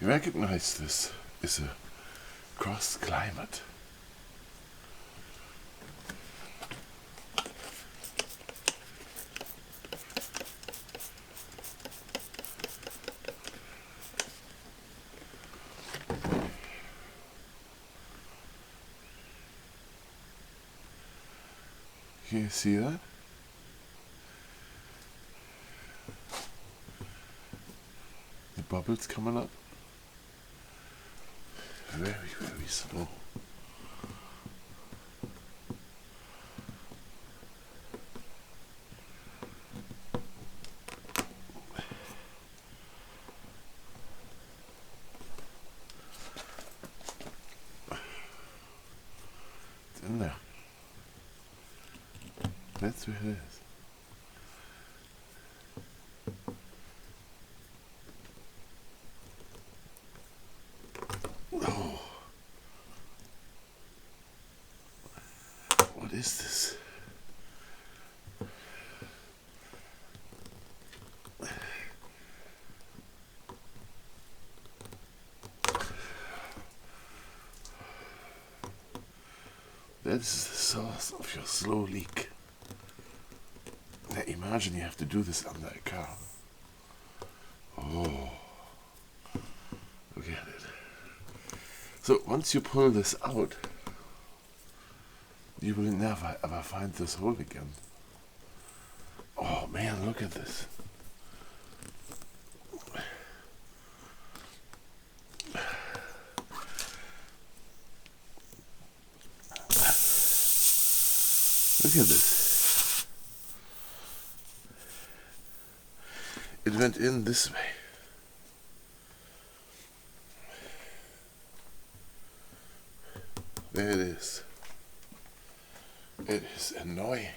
You recognize this is a cross climate. Can you see that? The bubbles coming up. Very, very slow. It's in there. That's where it is. Oh. What is this? That is the source of your slow leak. Now imagine you have to do this under a car. Oh, look at it. So once you pull this out, you will never ever find this hole again. Oh man, look at this. Look at this. It went in this way. There it is. It is annoying.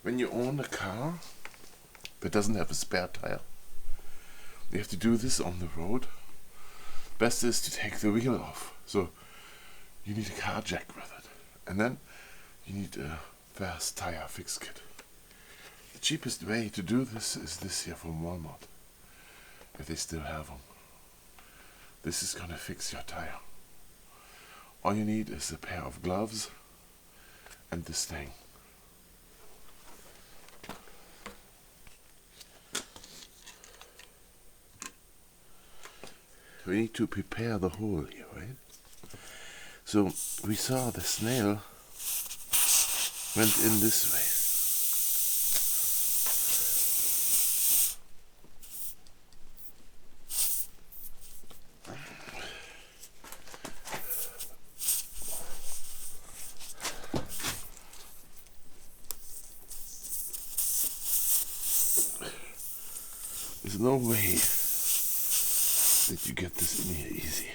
When you own a car that doesn't have a spare tire, you have to do this on the road. Best is to take the wheel off. So you need a car jack with it. And then you need a fast tire fix kit. The cheapest way to do this is this here from Walmart, if they still have them. This is gonna fix your tire. All you need is a pair of gloves and this thing. We need to prepare the hole here, right? So we saw the snail went in this way. There's no way that you get this in here easy.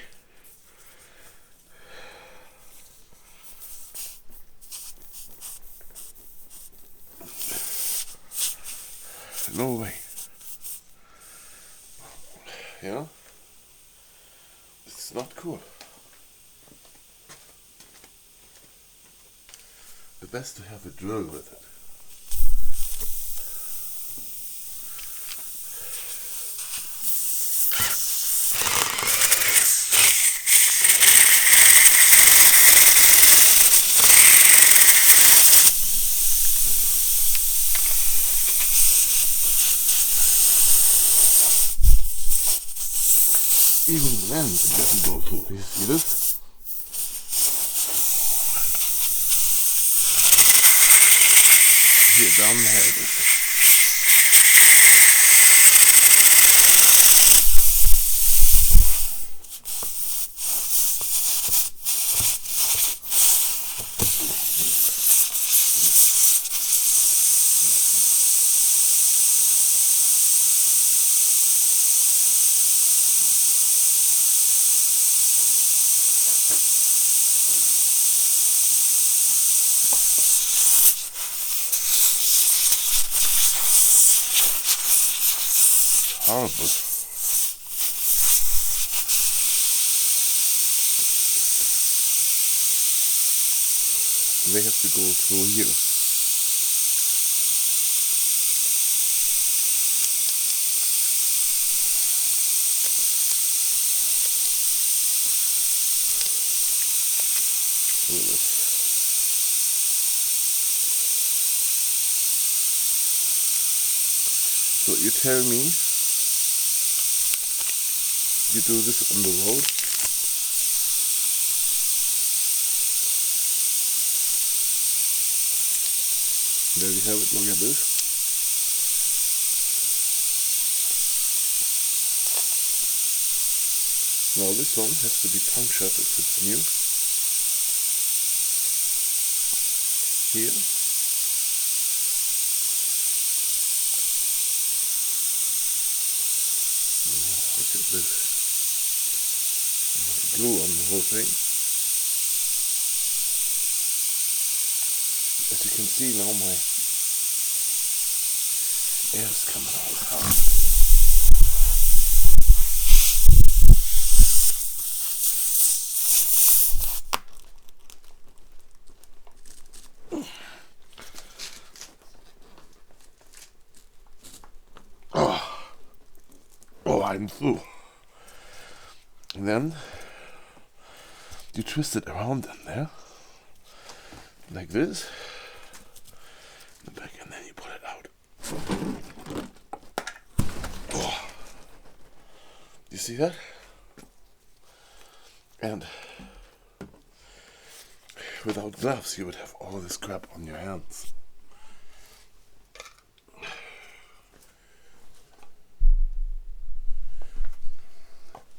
No way. You know? It's not cool. The best to have a drill with it. Even then, it doesn't go through. You see this? Here, down there it is. Horrible. They have to go through here. So you tell me you do this on the road. There we have it, look at this. Now this one has to be punctured if it's new. Here. Oh, look at this. There's glue on the whole thing. As you can see now, my air is coming out hard. Oh, I'm through. And then you twist it around in there, like this, and back, and then you pull it out. Oh. You see that? And without gloves, you would have all this crap on your hands.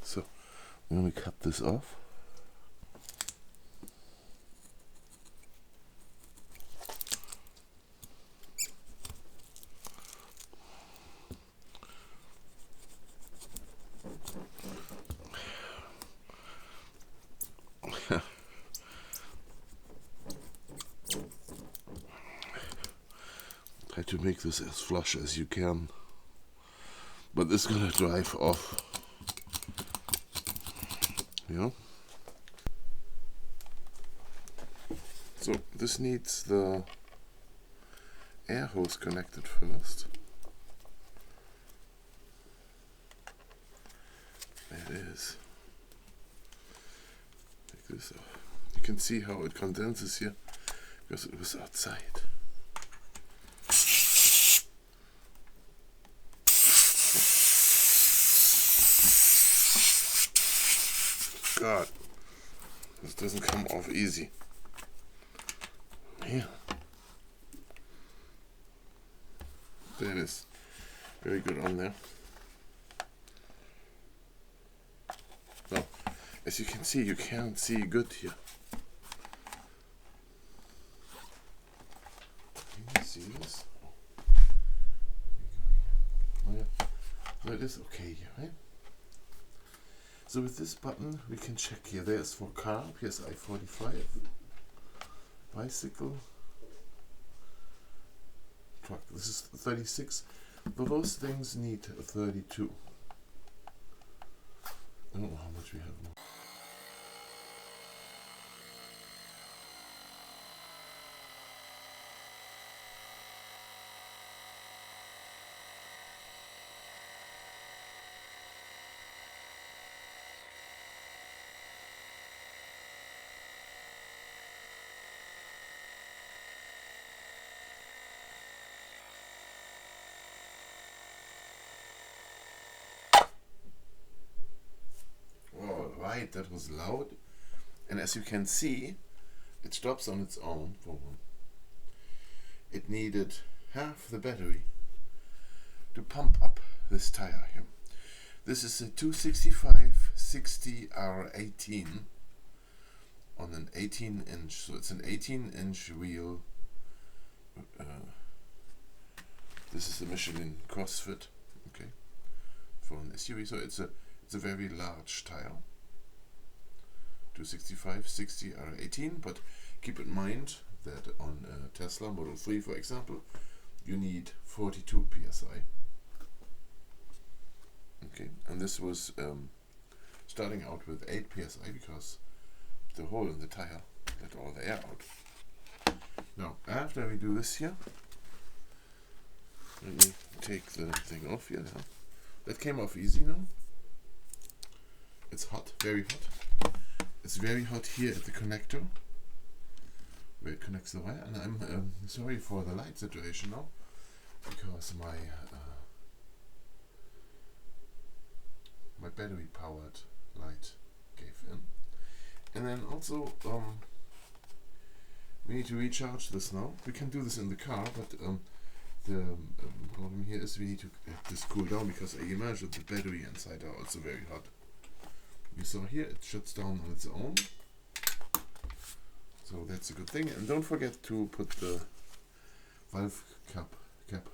So, when we cut this off, try to make this as flush as you can, but it's gonna drive off, you know. So this needs the air hose connected first. There it is. Like this. You can see how it condenses here because it was outside. God, this doesn't come off easy. Yeah. That is very good on there. Now, as you can see, you can't see good here. Can you see this? Oh yeah, that is okay here, right? So with this button, we can check here. There's for car, here's I-45, bicycle, truck. This is 36. But those things need 32. I don't know how much we have now. Right, that was loud, and as you can see, it stops on its own. It needed half the battery to pump up this tire here. This is a 265/60R18 on an 18-inch, so it's an 18-inch wheel. This is the Michelin CrossFit, okay, for an SUV. So it's a very large tire. 265/60R18, but keep in mind that on Tesla Model 3, for example, you need 42 psi. Okay, and this was starting out with 8 psi because the hole in the tire let all the air out. Now, after we do this here, let me take the thing off here. Now. That came off easy now. It's hot, very hot. It's very hot here at the connector where it connects the wire, and I'm sorry for the light situation now because my battery powered light gave in. And then also we need to recharge this now. We can do this in the car, but the problem here is we need to have this cool down, because I imagine the battery inside are also very hot. You saw here it shuts down on its own, so that's a good thing. And don't forget to put the valve cap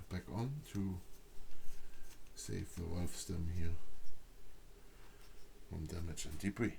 back on to save the valve stem here from damage and debris.